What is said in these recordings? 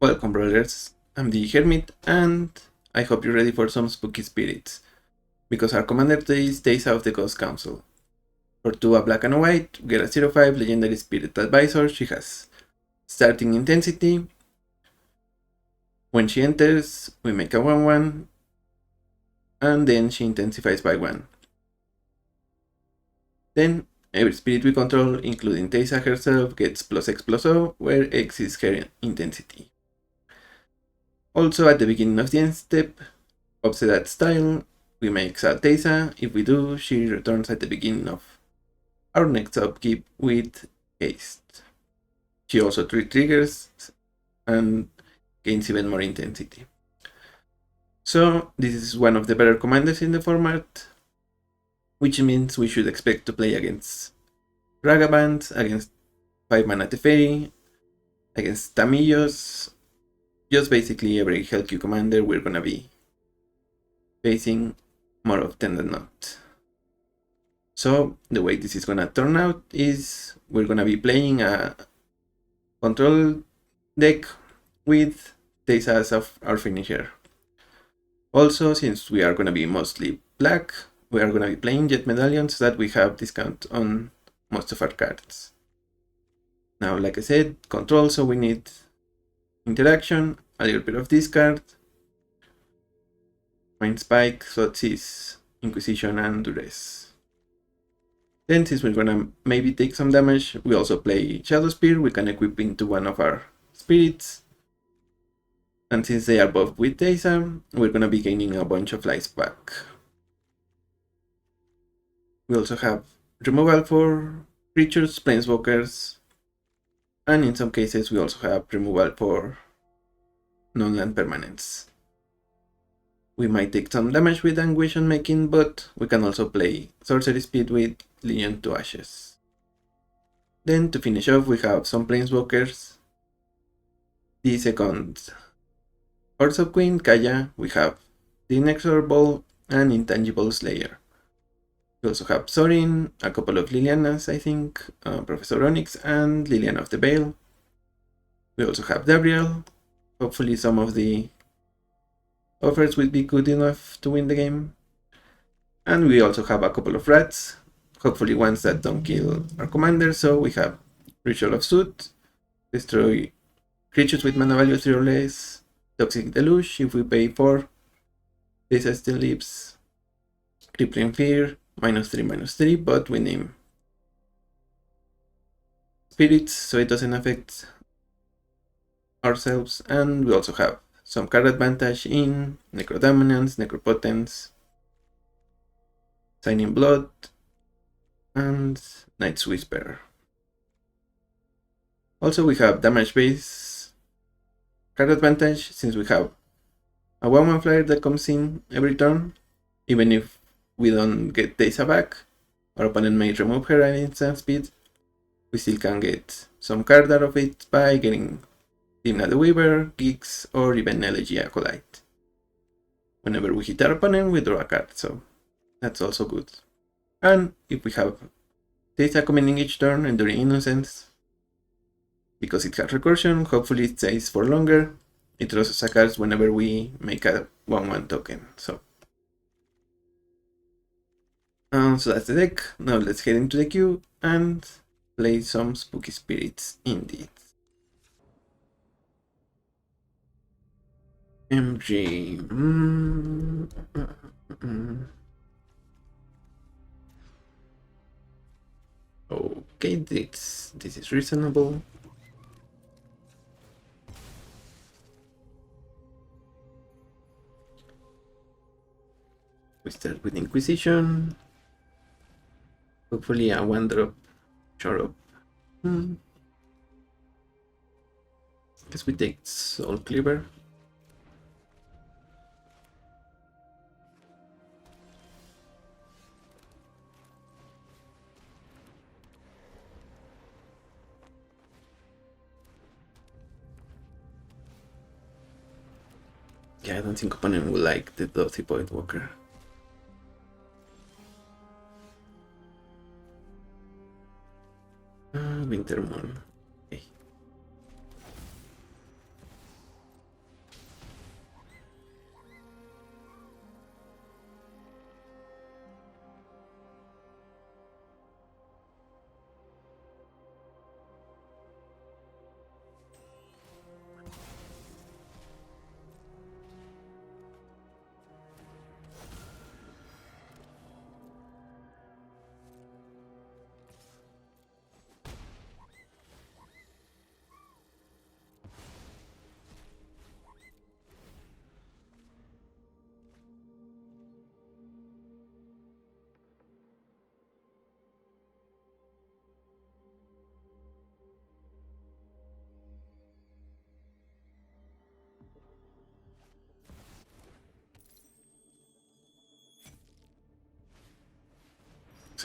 Welcome, brothers. I'm the Hermit, and I hope you're ready for some spooky spirits, because our commander today is Teysa of the Ghost Council. For 2 a black and a white, we get a 0/5 Legendary Spirit Advisor. She has starting intensity. When she enters, we make a 1/1, and then she intensifies by 1. Then, every spirit we control, including Teysa herself, gets +X+0, where X is her intensity. Also, at the beginning of the end step, opposite that style, we make exile Teysa. If we do, she returns at the beginning of our next upkeep with haste. She also triggers and gains even more intensity. So this is one of the better commanders in the format, which means we should expect to play against Ragabands, against 5-mana Teferi, against Tamillos, just basically every Hellq commander we're gonna be facing more often than not. So the way this is gonna turn out is we're gonna be playing a control deck with Teysa as our finisher. Also, since we are gonna be mostly black, we are gonna be playing Jet Medallions so that we have discount on most of our cards. Now, like I said, control, so we need interaction, a little bit of discard, Mind Spike, Sotzis, Inquisition, and Duress. Then, since we're gonna maybe take some damage, we also play Shadow Spear. We can equip into one of our spirits. And since they are both with Teysa, we're gonna be gaining a bunch of lives back. We also have removal for creatures, planeswalkers, and in some cases we also have removal for non-land permanents. We might take some damage with Anguish and Making, but we can also play Sorcery Speed with Legion to Ashes. Then to finish off, we have some planeswalkers. The second Orzhov Queen, Kaya, we have the Inexorable and Intangible Slayer. We also have Sorin, a couple of Lilianas, I think, Professor Onyx, and Liliana of the Veil. We also have Gabriel. Hopefully some of the offers will be good enough to win the game. And we also have a couple of rats, hopefully ones that don't kill our commander. So we have Ritual of Soot, destroy creatures with mana value 3 or less, Toxic Deluge if we pay 4, Teysa still lives, Crippling Fear, -3/-3, but we name spirits so it doesn't affect ourselves. And we also have some card advantage in Necrodominance, Necropotence, Signing Blood, and Night's Whisper. Also, we have damage base card advantage since we have a 1/1 flyer that comes in every turn. Even if we don't get Teysa back, our opponent may remove her at instant speed. We still can get some card out of it by getting Dimna the Weaver, Geeks, or even Elegy Acolyte. Whenever we hit our opponent, we draw a card, so that's also good. And if we have Teysa coming each turn Enduring Innocence, because it has recursion, hopefully it stays for longer. It draws us a card whenever we make a 1/1 token. So that's the deck. Now let's head into the queue and play some spooky spirits indeed. MG. Okay, this is reasonable. We start with Inquisition. Hopefully a 1-drop short up. Guess we take Soul Cleaver. Yeah, I don't think opponent will like the Dothy Voidwalker. Wintermoon. Okay.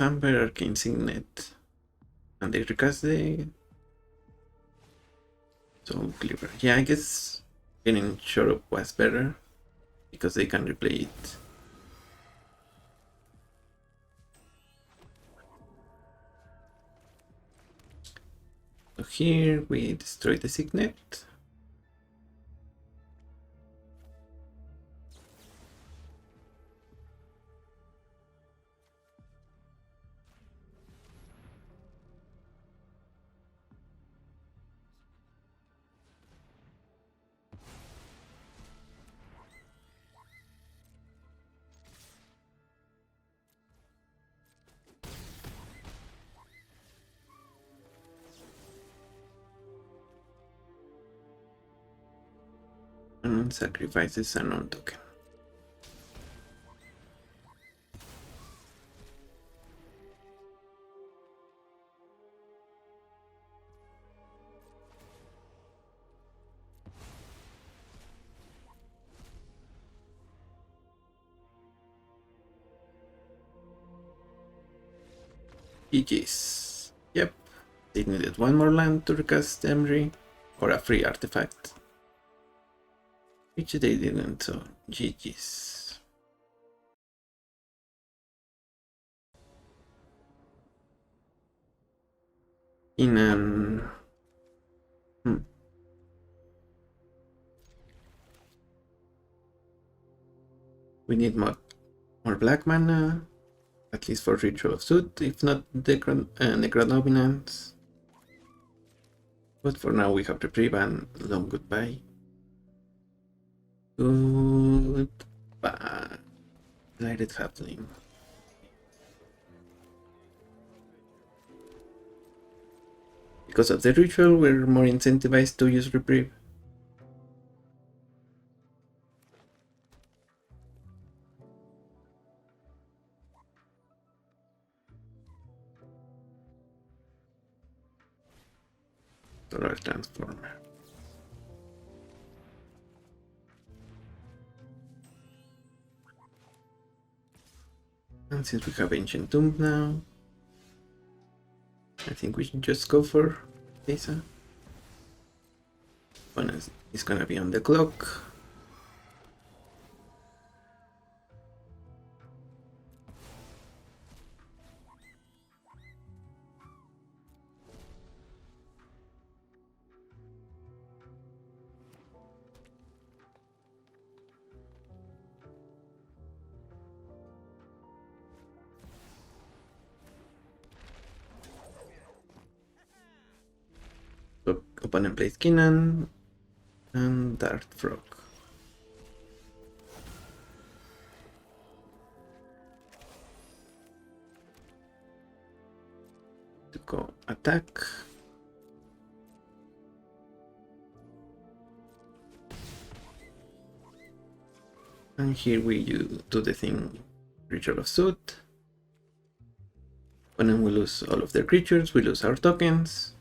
Amber, Arcane Signet, and they recast the Soul Cleaver. Yeah, I guess getting Short Up was better because they can replay it. So here we destroy the Signet. And sacrifices a non-token. GG's. Yep, they needed one more land to recast Emery, or a free artifact. Which they didn't, so GG's. In an... We need more black mana, at least for Ritual of Suit, if not Necrodominance. But for now we have Reprieve and Long Goodbye. Goodbye. Lighted Halfling. Because of the ritual, we're more incentivized to use Reprieve. Solar Transformer. And since we have Ancient Tomb now, I think we should just go for Teysa. Opponent is gonna be on the clock. Opponent plays Kinnan and Dart Frog. To go attack. And here we do the thing, Ritual of Suit. Opponent will lose all of their creatures, we lose our tokens.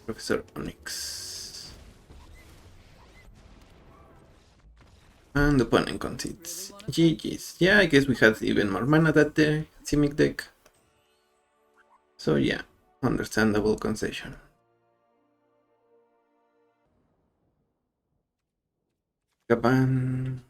Professor Onyx. And the opponent concedes. GG's. Yeah, I guess we had even more mana that the Simic deck. So yeah, understandable concession. Kaban.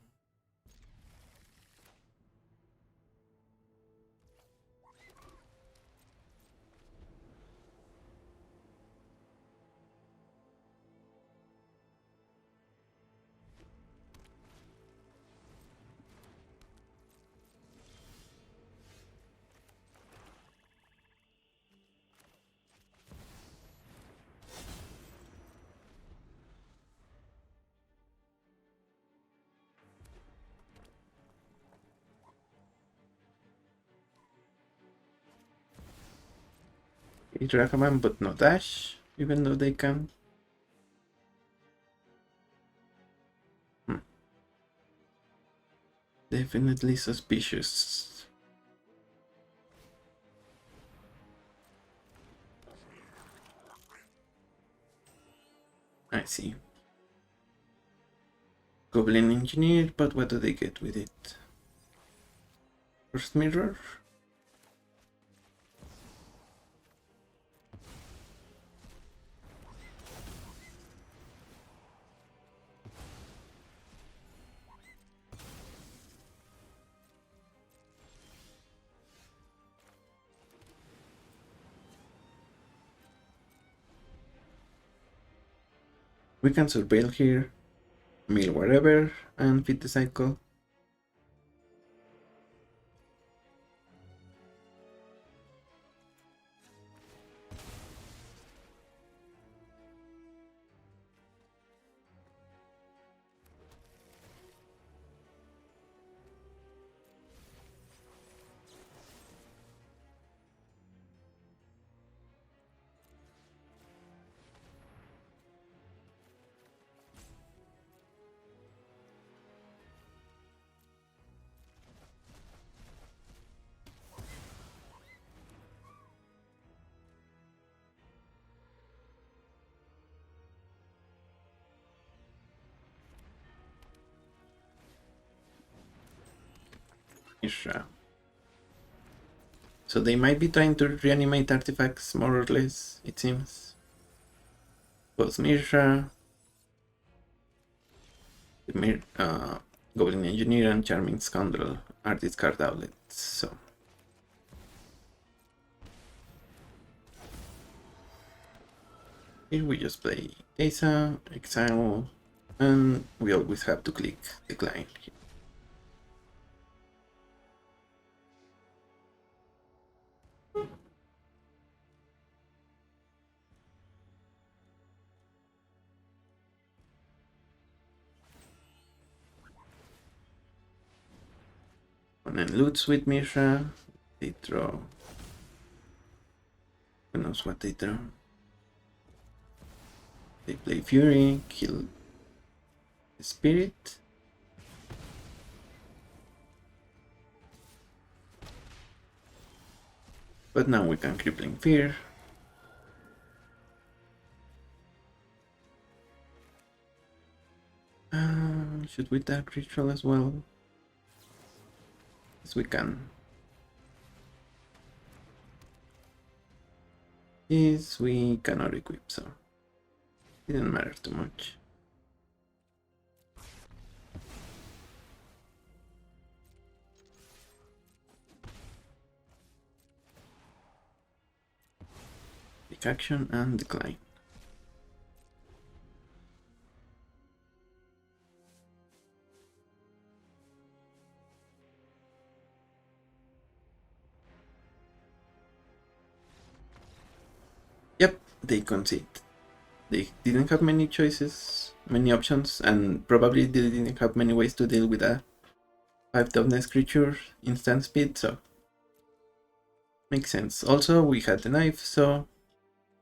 Dragaman, but no dash, even though they can. Definitely suspicious. I see. Goblin Engineer, but what do they get with it? First Mirror? We can surveil here, mill wherever, and feed the cycle. Mishra. So they might be trying to reanimate artifacts, more or less, it seems. Both Mishra, the Goblin Engineer, and Charming Scoundrel are discard outlets, so. Here we just play Teysa, Exile, and we always have to click Decline here. And then loots with Mishra, they draw. Who knows what they draw? They play Fury, kill the Spirit. But now we can Crippling Fear. Should we Dark Ritual as well? Yes, we can. Yes, we cannot equip, so it didn't matter too much. Take action and decline. Yep, they concede. They didn't have many choices, many options, and probably they didn't have many ways to deal with a 5 toughness creature instant speed, so makes sense. Also, we had the knife, so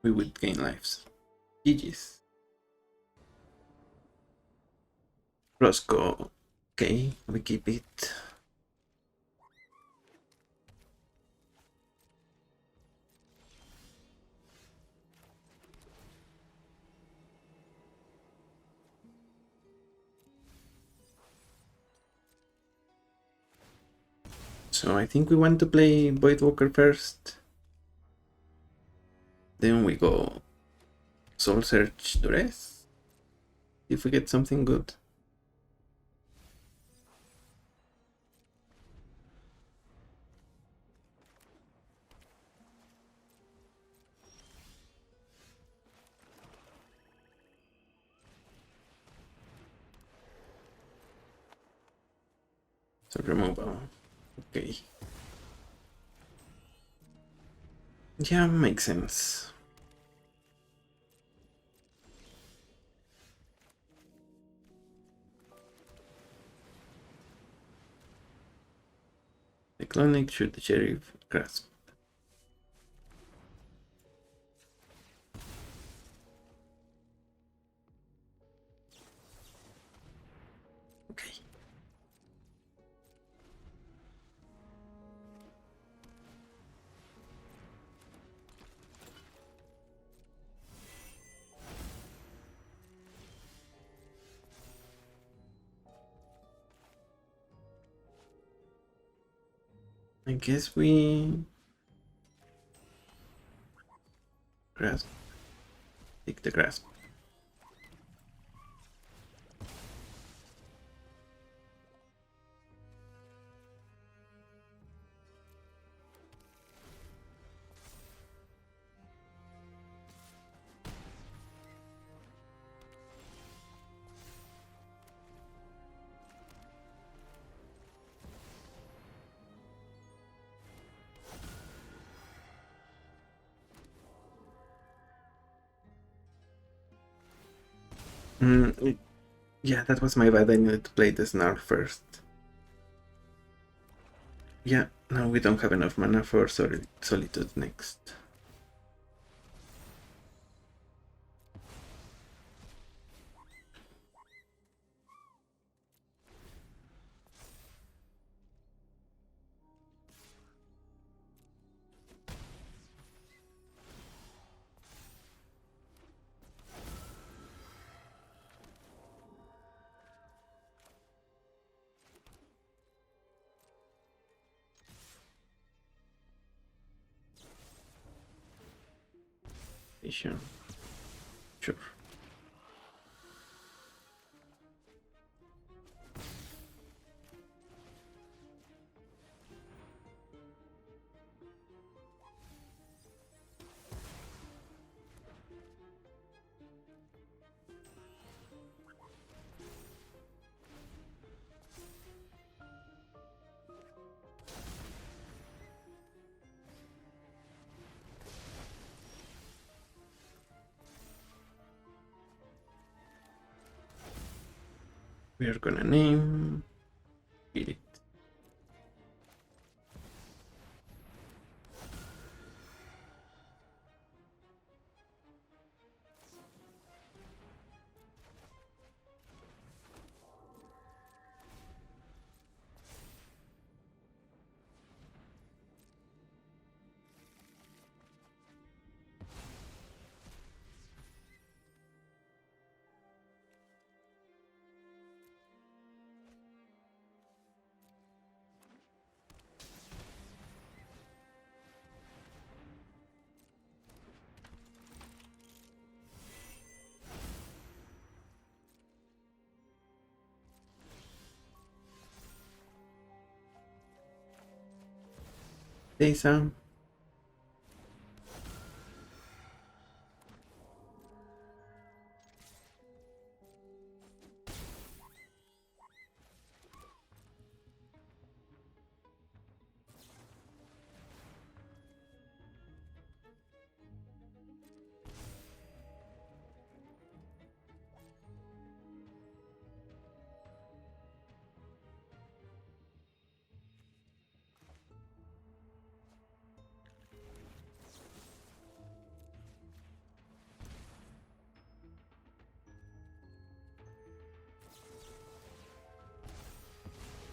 we would gain lives. GG's. Roscoe. Okay, we keep it. So I think we want to play Voidwalker first. Then we go Soul Search Duress. If we get something good. So removal. Okay. Yeah, makes sense. The Clonic, shoot the Sheriff, Grasp. I guess we grasp. Take the grasp. Yeah, that was my bad. I needed to play the Snarl first. Yeah, now we don't have enough mana for Solitude next. Sure. Sure. We are gonna name it. Teysa.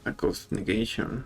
A cost negation.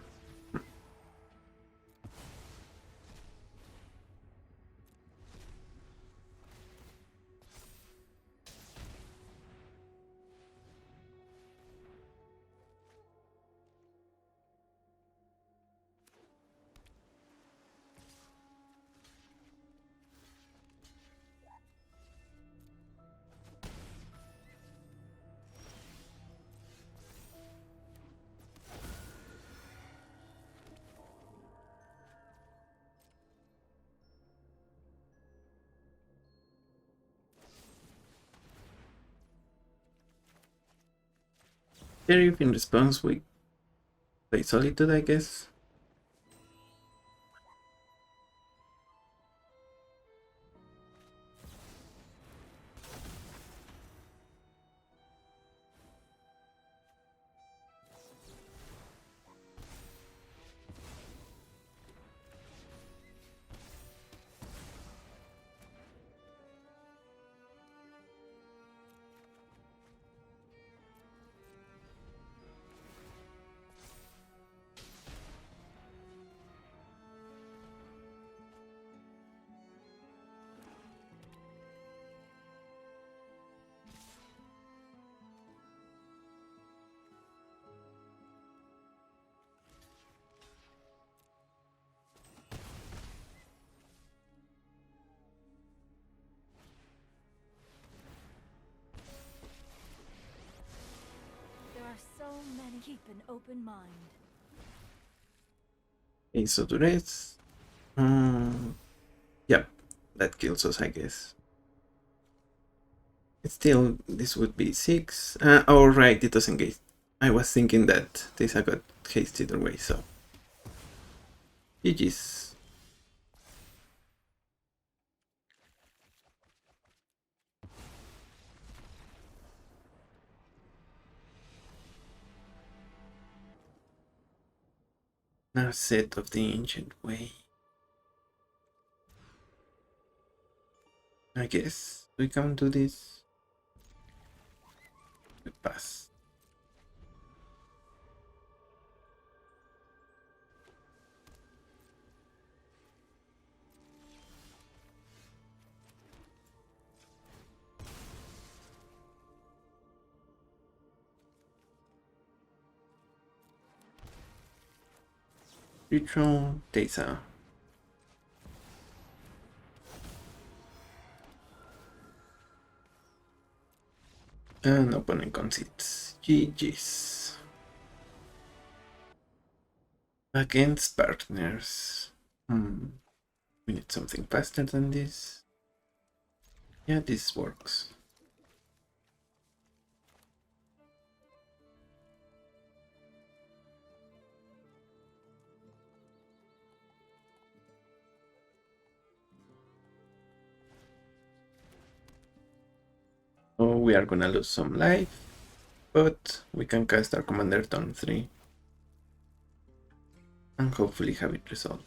Sheriff in response we play Solitude, I guess. Keep an open mind. Okay, so duress. Yep, that kills us, I guess. Still, this would be 6. Oh, right, it doesn't gate. I was thinking that Teysa got hasted away, so. GG's. Now set of the ancient way. I guess we can do this. We pass. Retro Teysa. And opponent concedes. GG's. Against partners. We need something faster than this. Yeah, this works. Oh, we are gonna lose some life, but we can cast our commander turn 3 and hopefully have it resolved.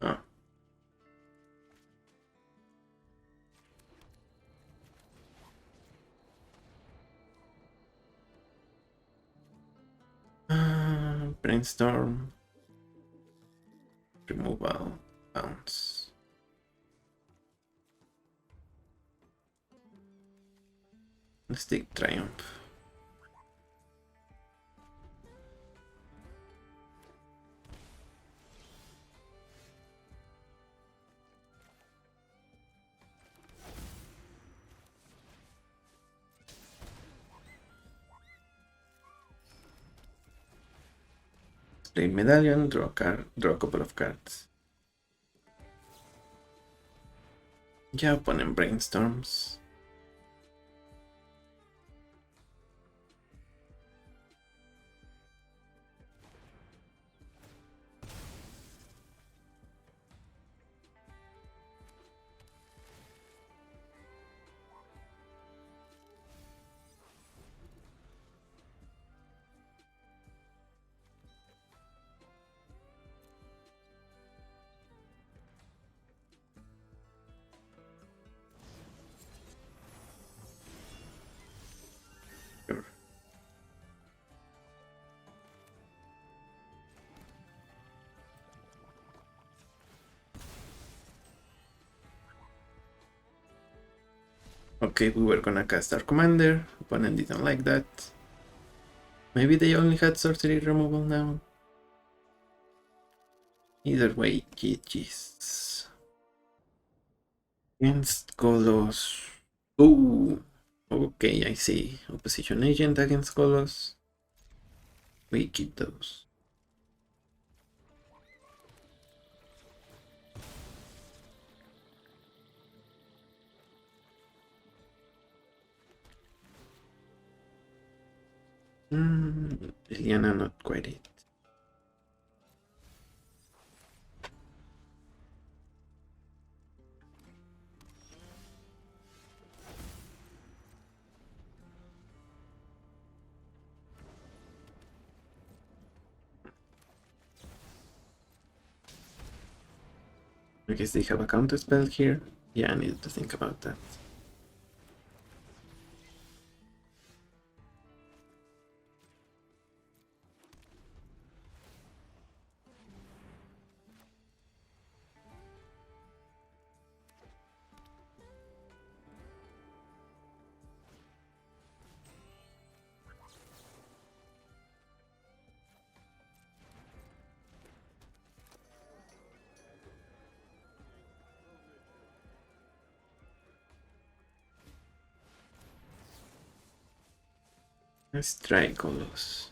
Oh. Brainstorm, removal, bounce. Let's take Triumph. Play Medallion, draw a card, draw a couple of cards. Yeah, opponent brainstorms. Sure. Okay, we were gonna cast our commander. Opponent didn't like that. Maybe they only had sorcery removal now. Either way, GG's. Against Golos. Ooh. Okay, I see. Opposition agent against Golos. We keep those. Liliana, not quite it. I guess they have a counter spell here. Yeah, I need to think about that. Let's try colors.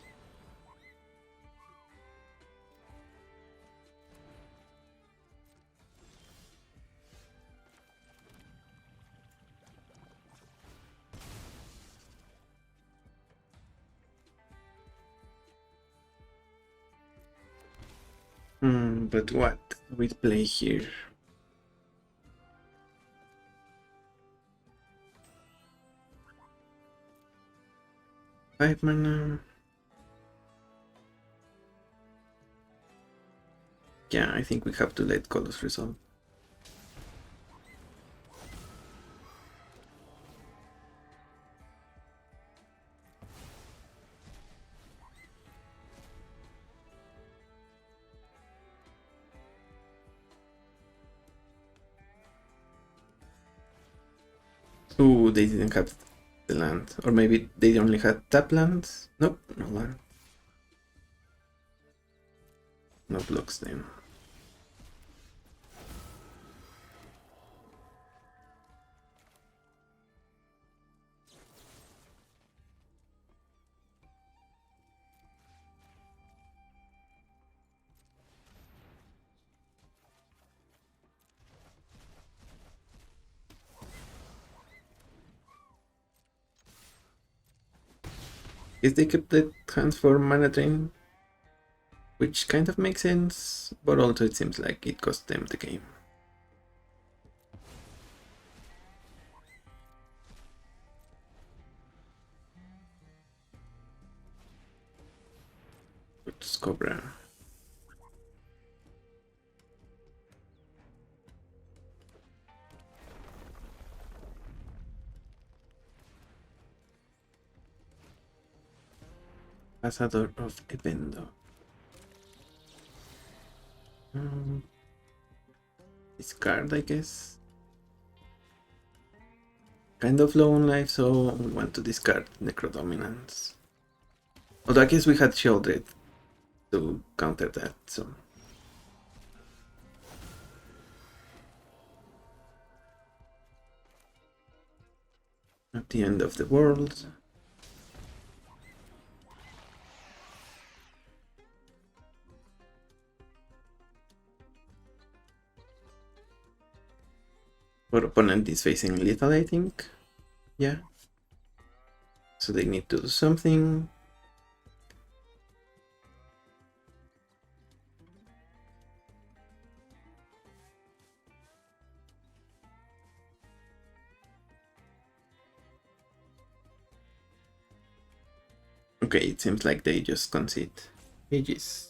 But what we play here? Five mana. Yeah, I think we have to let colors resolve. Oh, they didn't have the land. Or maybe they only had tap lands? Nope, no land. No blocks then. Guess they kept the hands for mana drain, which kind of makes sense, but also it seems like it cost them the game. It's Cobra. Cazador of Evendo. Discard, I guess. Kind of low on life, so we want to discard Necrodominance. Although I guess we had Shieldred to counter that, so. At the end of the world. Our opponent is facing lethal, I think. Yeah. So they need to do something. Okay, it seems like they just concede. GG's.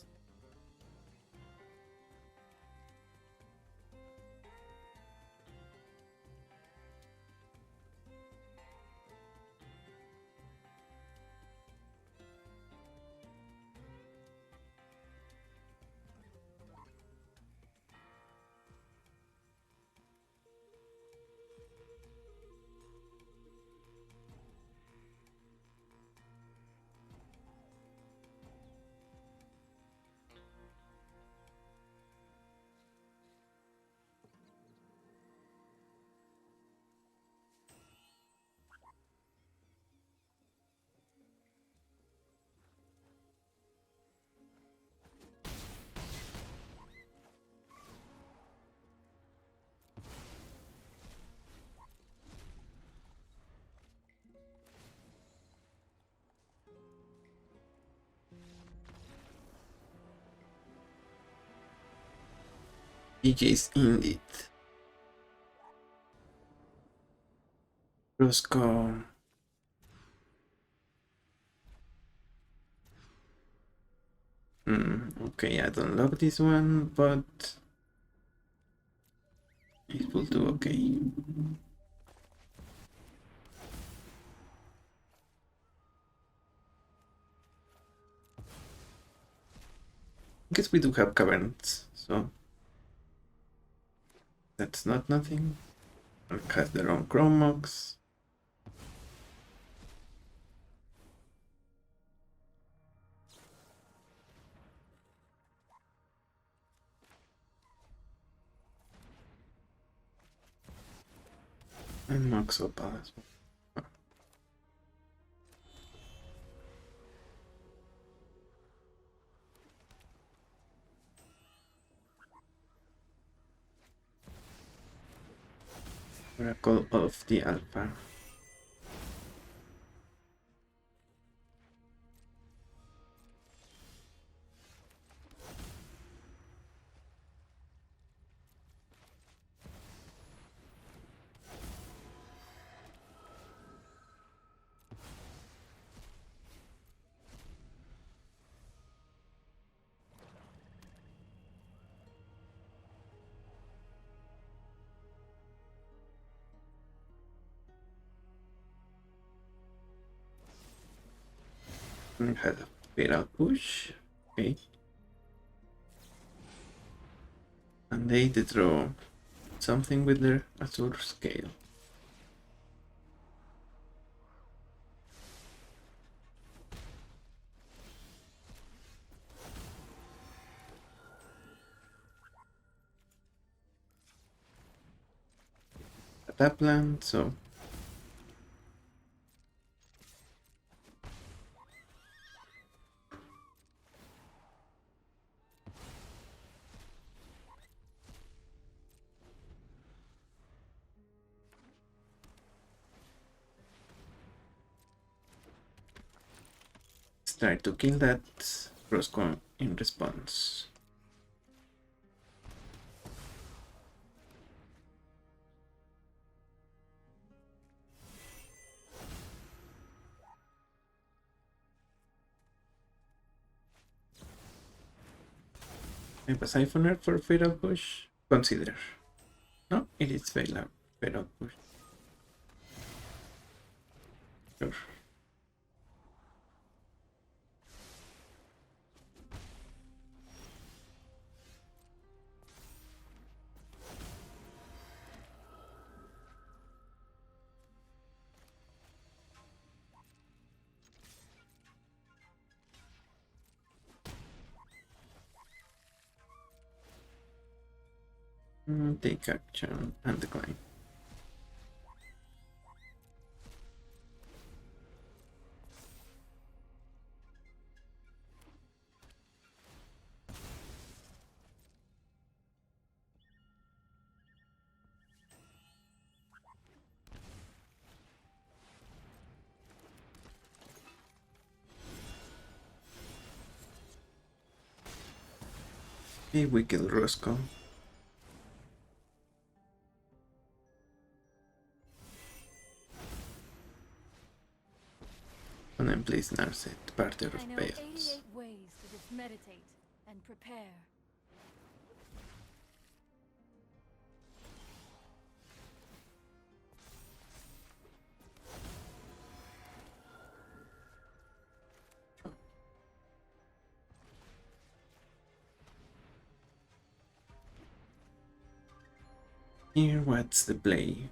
GG's indeed. Roscoe. Okay, I don't love this one, but it will do okay. I guess we do have caverns, so that's not nothing. It has their own Chromox. And Max Opal as well. Oracle of the Alpha. And had a fatal push. Okay. And they draw something with their Azure scale. That plan, so let's try to kill that Roscoe in response. Maybe a Siphoner for fatal push? Consider. No, it is fatal push. Sure. Take action and decline. Okay, we kill Roscoe. And then place Narset, Partner of I know Chaos. 88 ways to just meditate and prepare. Here, what's the play?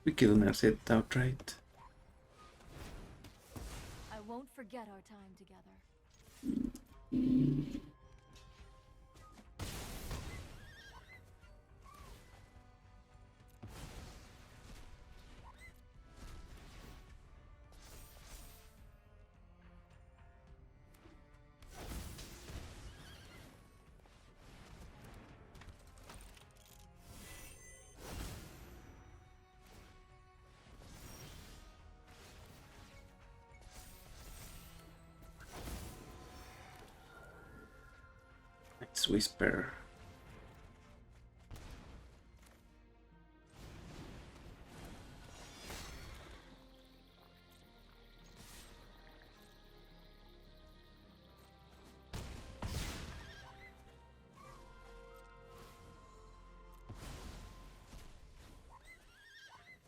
We kill Narset outright. I won't forget our time together. Let's whisper.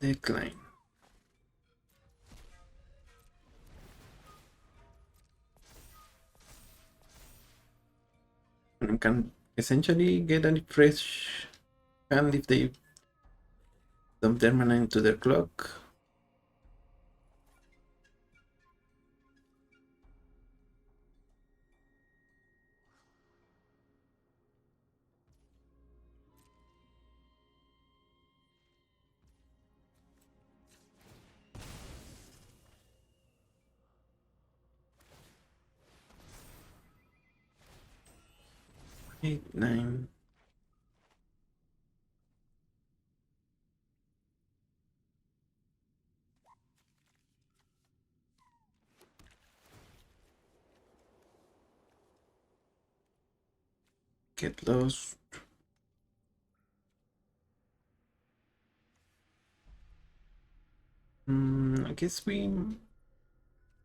Decline. And can essentially get a fresh hand if they dump their mana into their clock. Eight, nine. get lost. I guess we...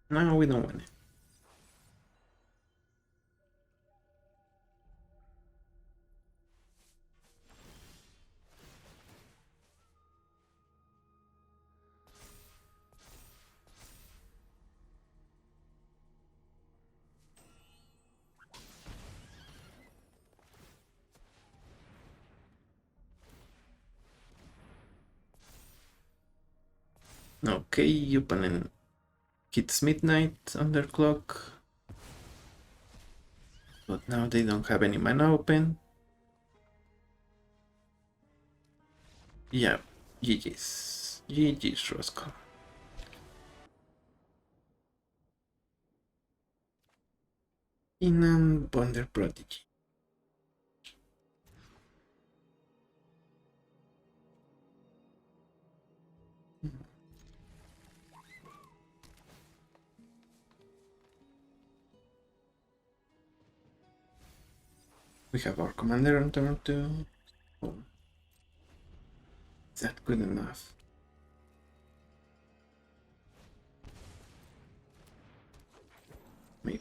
No, we don't want it. Okay, opponent hits midnight on their clock. But now they don't have any mana open. Yeah, GG's. GG's, Roscoe. Inan Wonder Prodigy. We have our commander on turn 2. Oh. Is that good enough? Maybe.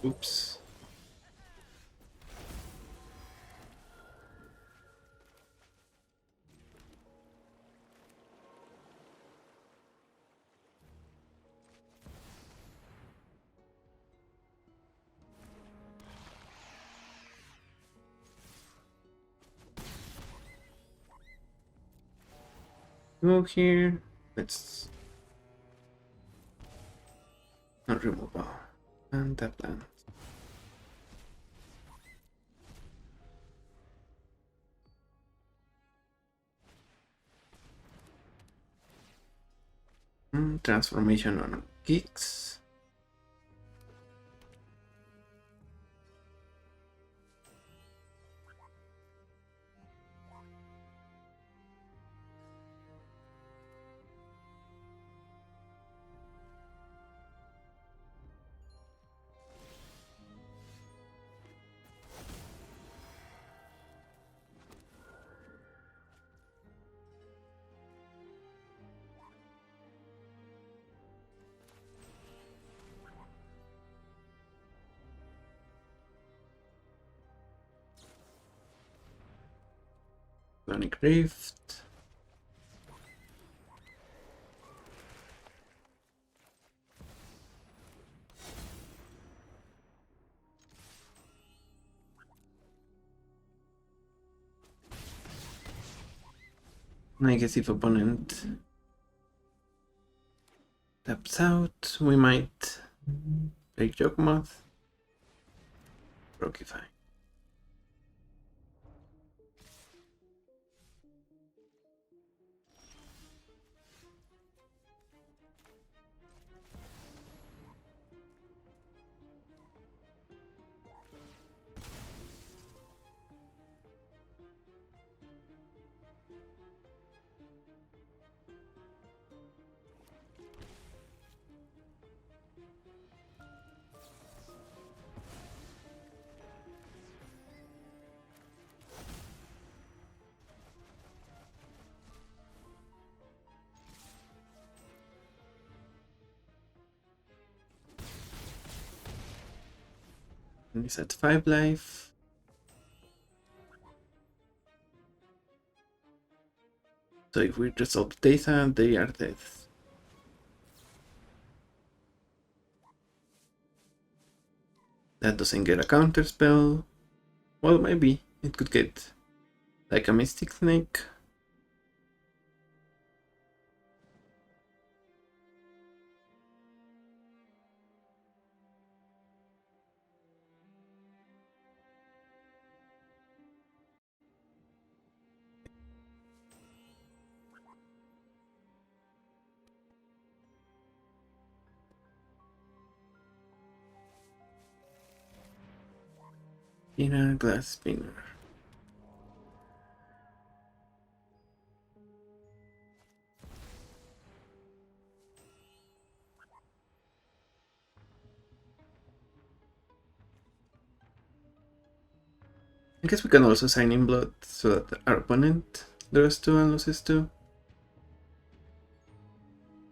Oops. Go here. Let's not remove all. And tap land. Transformation on Geeks. Sonic Rift. I guess if opponent taps out, we might break Jogmoth. Rockify. And he's at 5 life. So if we resolve Teysa, they are dead. That doesn't get a counter spell. Well, maybe it could get like a Mystic Snake. Spinner, glass spinner. I guess we can also sign in blood so that our opponent draws 2 and loses 2.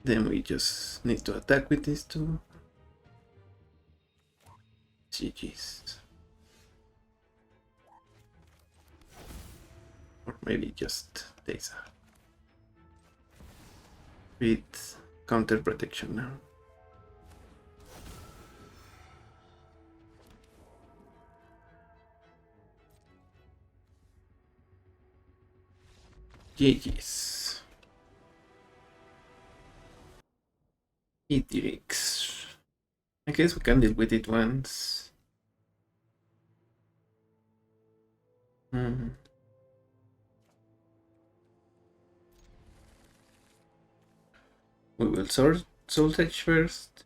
Then we just need to attack with these 2. GG's. Or maybe just Teysa. With counter protection now. GG's. Etrix. I guess we can deal with it once. We will sort Soul Edge first.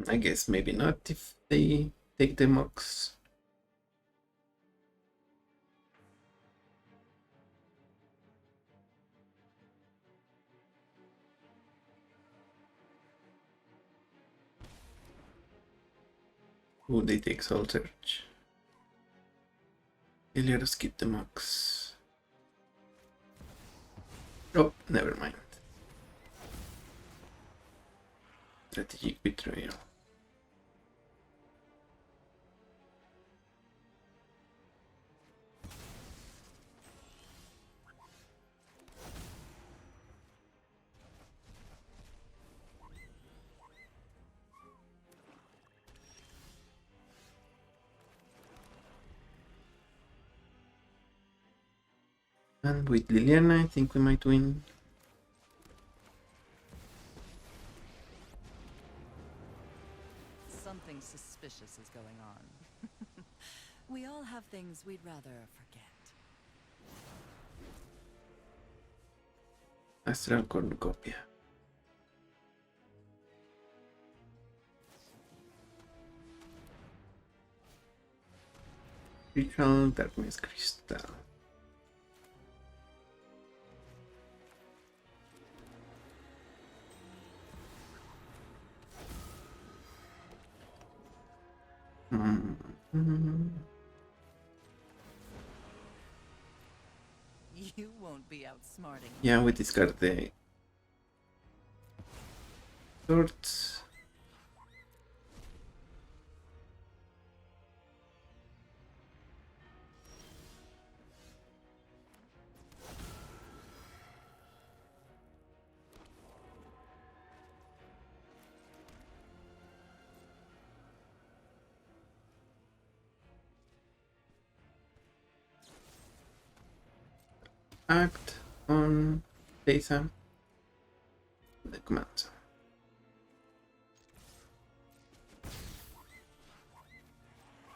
I guess maybe not if they take the Mox. Oh, they take Soul Search. They let us keep the Mox. Oh, never mind. Strategic betrayal. And with Liliana, I think we might win. Something suspicious is going on. We all have things we'd rather forget. Astral Cornucopia. Ritual Darkness Crystal. You won't be outsmarting. Yeah, we discard the swords. Act on Teysa. The commands.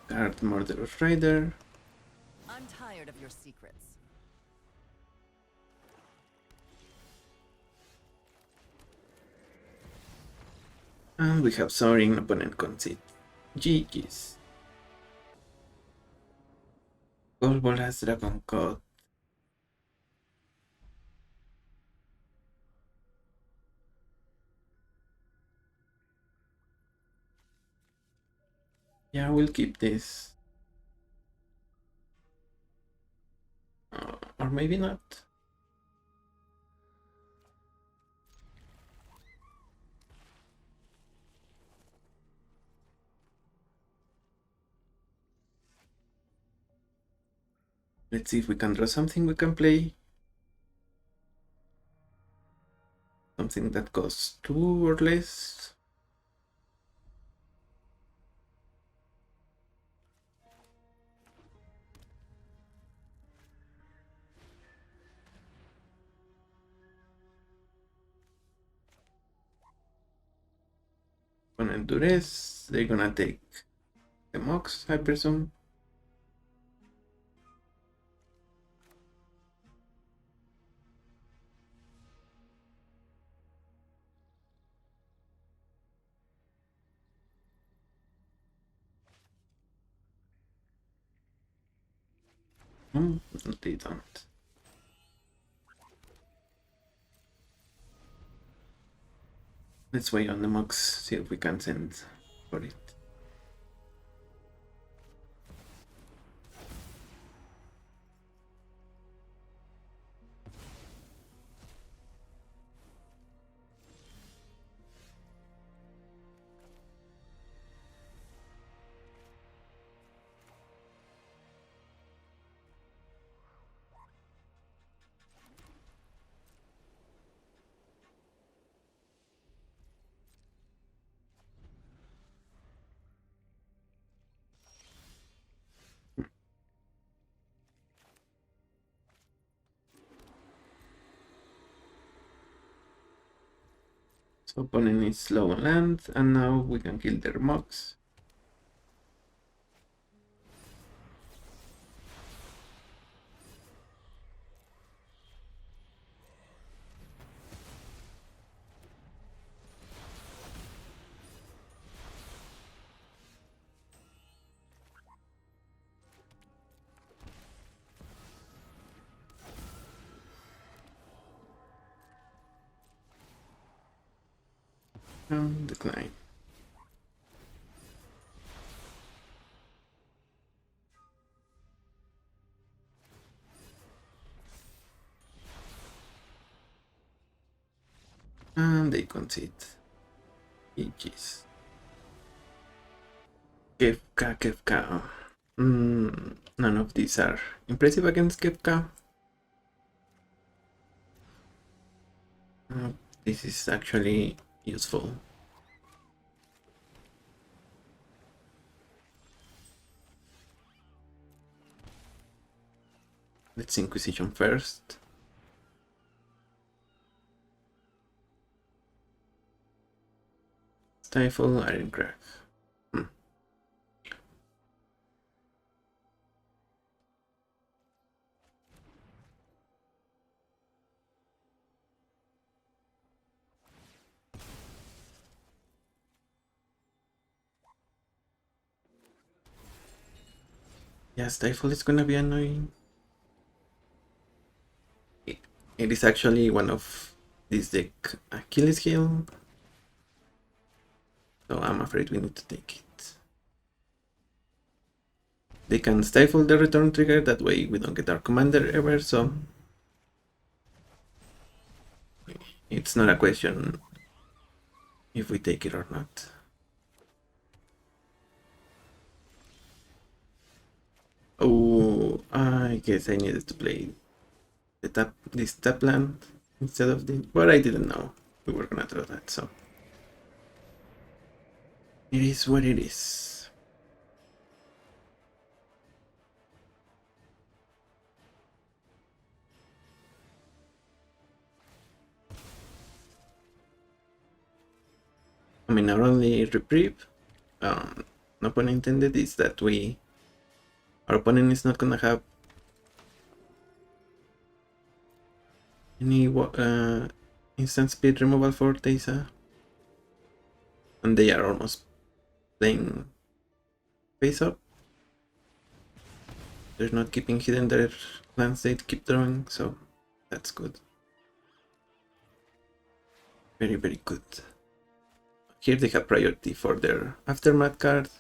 Guard Murderous Rider. I'm tired of your secrets. And we have Soaring Opponent Conceit. GG's. Gold Ball has Dragon Code. Yeah, we'll keep this. Or maybe not. Let's see if we can draw something we can play. Something that costs 2 or less. Opponent Duress. They're gonna take the Mox, I presume. No, they don't. Let's wait on the mocks, see if we can send for it. So opponent is low on land, and now we can kill their mocks. And decline. And they concede. GG's. Kefka. None of these are impressive against Kefka. This is actually useful. Let's Inquisition first. Stifle, Ironcrack. Yeah, Stifle is gonna be annoying. It is actually one of this deck Achilles heel. So I'm afraid we need to take it. They can stifle the return trigger, that way we don't get our commander ever, so it's not a question if we take it or not. Oh, I guess I needed to play this tap land instead of the, but I didn't know we were gonna draw that, so it is what it is. I mean, our only reprieve, no pun intended, is that our opponent is not gonna have any instant speed removal for Teysa, and they are almost playing face up. They're not keeping hidden their lands they keep drawing, so that's good. Very, very good. Here they have priority for their Aftermath card.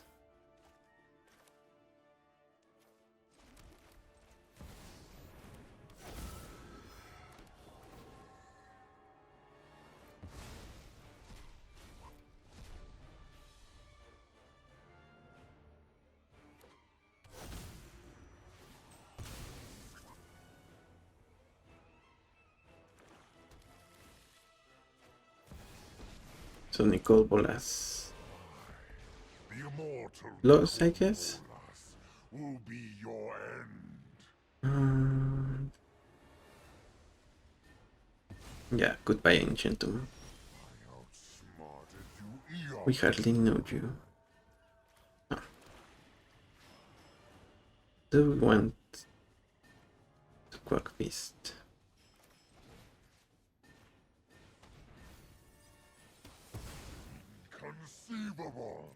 So Nicole Bolas loss, I guess. Will be your end. Yeah, goodbye Ancientum. We hardly know you. Oh. Do we want to Quack Beast? Inconceivable.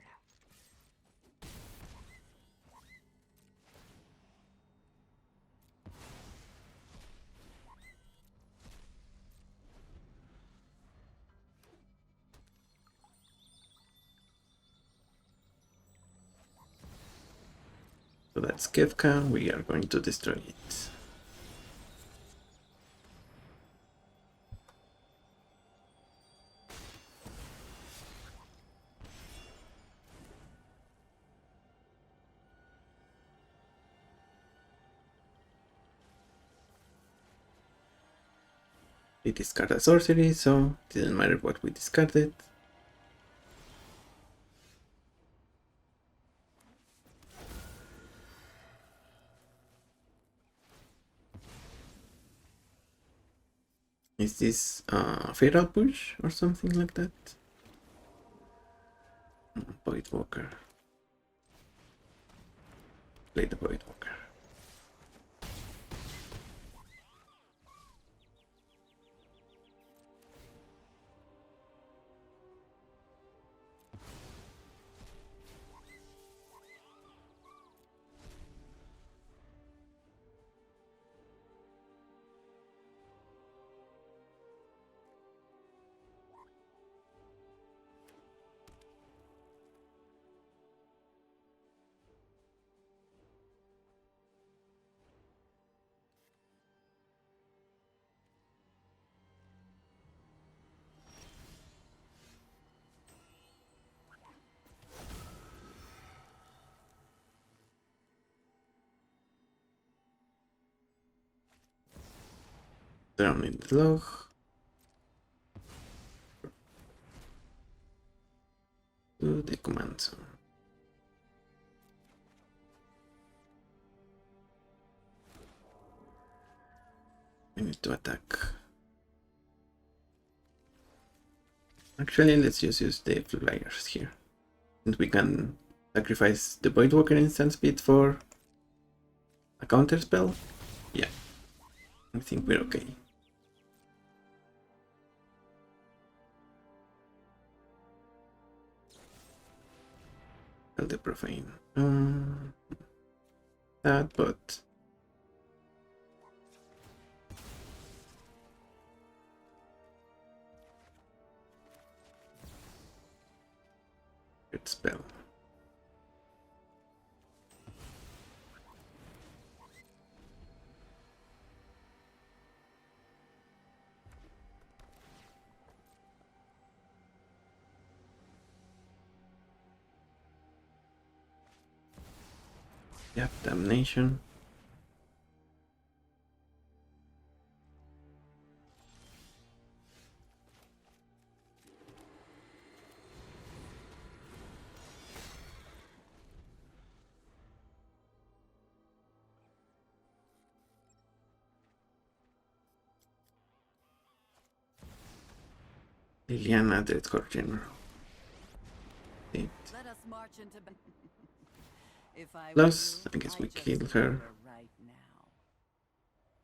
So that's Kefka. We are going to destroy it. We discard a sorcery, so it didn't matter what we discarded. Is this Fatal Push or something like that? Voidwalker. Play the Voidwalker. Down in the log. To the command zone. We need to attack. Actually, let's just use the flyers here. And we can sacrifice the Voidwalker instant speed for a counter spell. Yeah, I think we're okay. The profane. That, but good spell. Yep, damnation. Liliana, Dreadcore General. Let us march into if I Plus, were I you, guess we I'd just kill leave her. right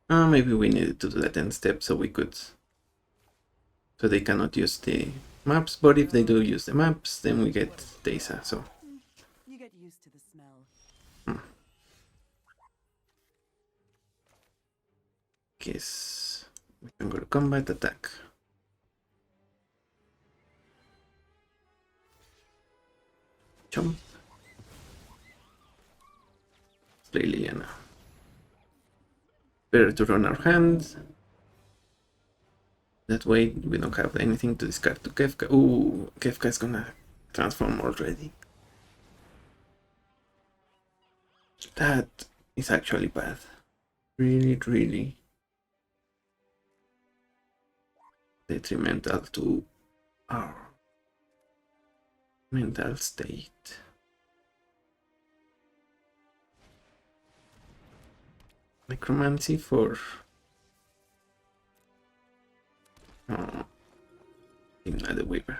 now. Maybe we needed to do that end step so we could. So they cannot use the maps, but if they do use the maps, then we get Teysa, so. You get used to the smell. Guess we can go to combat attack. Chomp. Play Liliana. Better to run our hands. That way we don't have anything to discard to Kefka. Ooh, Kefka is gonna transform already. That is actually bad. Really, really detrimental to our mental state. Necromancy for Himna the Weaver.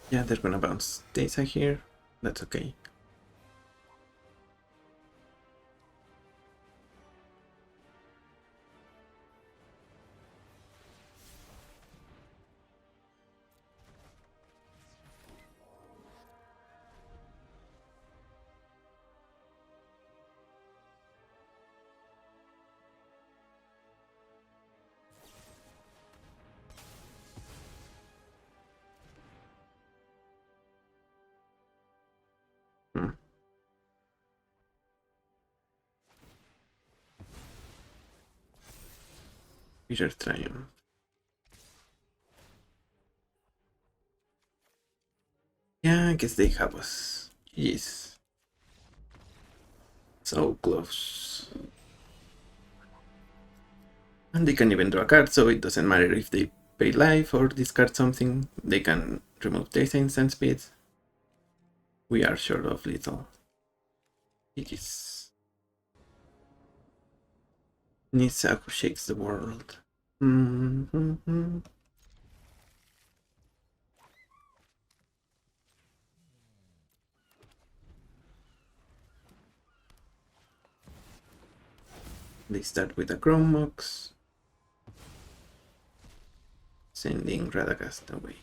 Yeah, they're gonna bounce Teysa here. That's okay. Hmm. Bitter Triumph. Yeah, I guess they have us. Yes. So close. And they can even draw a card, so it doesn't matter if they pay life or discard something. They can remove their instant speed. We are short of little. Yes. Nisa who shakes the world. Mm-hmm. They start with a Chromox, sending Radagast away.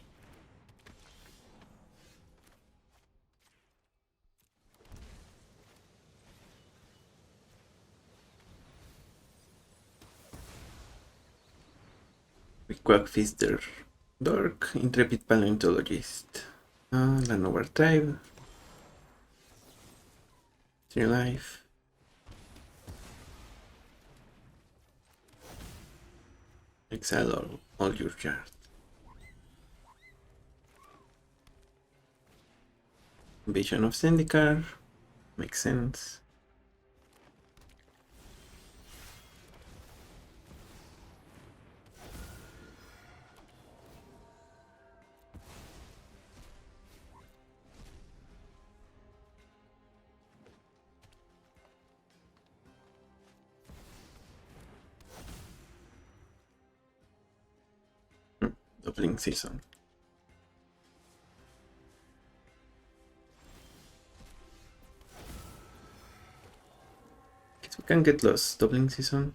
We Quackfist their Dork, Intrepid Paleontologist. Lanover Tribe. 3 life. Exile all your cards. Invasion of Zendikar. Makes sense. Doubling season. Guess we can get lost. Doubling season.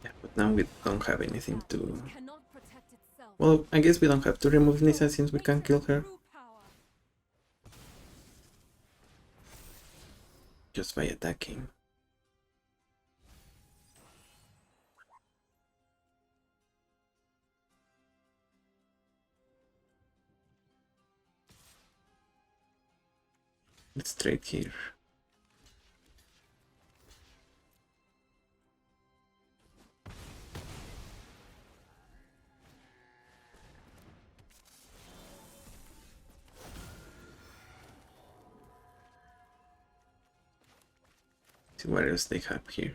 Yeah, but now we don't have anything to. Cannot protect itself. Well, I guess we don't have to remove Nisa since we can kill her True power. just by attacking. Let's trade here. See what else they have here.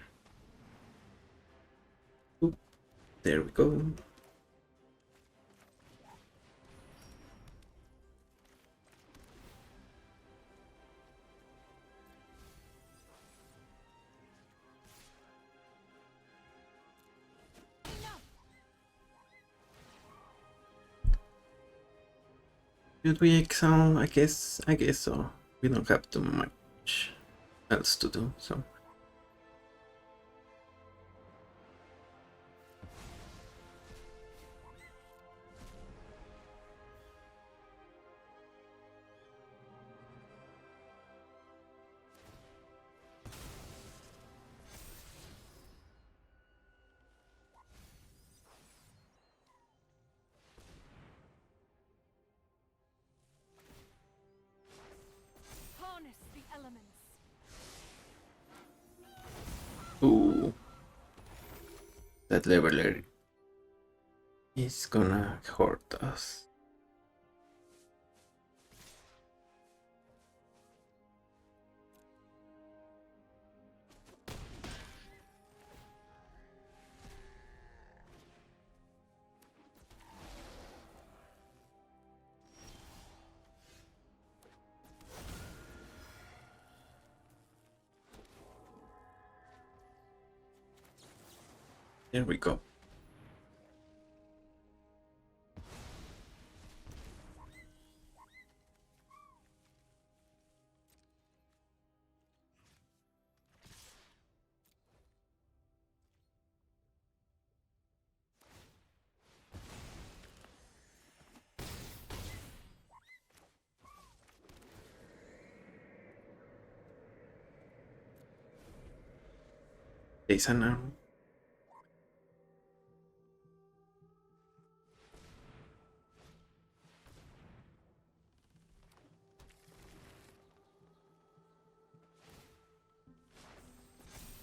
Oop, there we go. Should we exile? I guess so. We don't have too much else to do, so. Harness the elements. Ooh. That leveler is gonna hurt us. There we go. Teysa now.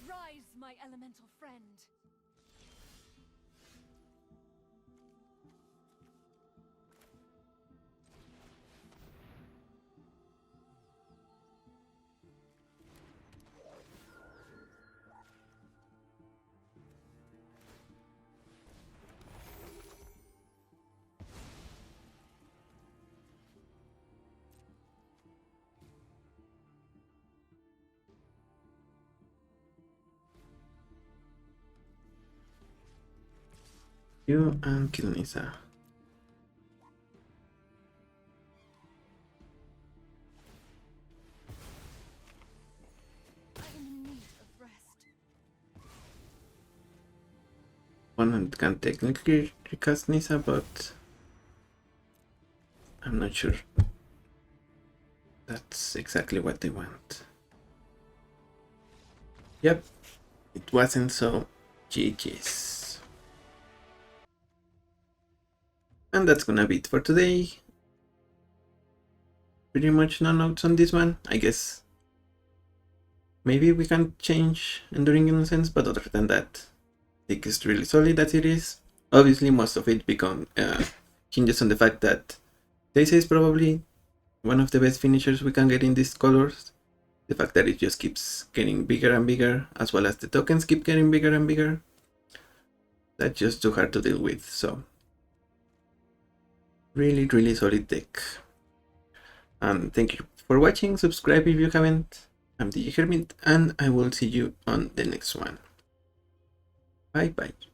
Rise, my elemental friend. You and kill Nisa. I am in need of rest. Opponent can technically recast Nisa, but I'm not sure that's exactly what they want. Yep, it wasn't, so GG's. And that's gonna be it for today. Pretty much no notes on this one. I guess maybe we can change Enduring Innocence, but other than that, it is really solid as it is. Obviously, most of it hinges on the fact that Teysa is probably one of the best finishers we can get in these colors. The fact that it just keeps getting bigger and bigger, as well as the tokens keep getting bigger and bigger. That's just too hard to deal with, so really solid deck. And thank you for watching. Subscribe if you haven't. I'm MTG Hermit, and I will see you on the next one. Bye bye.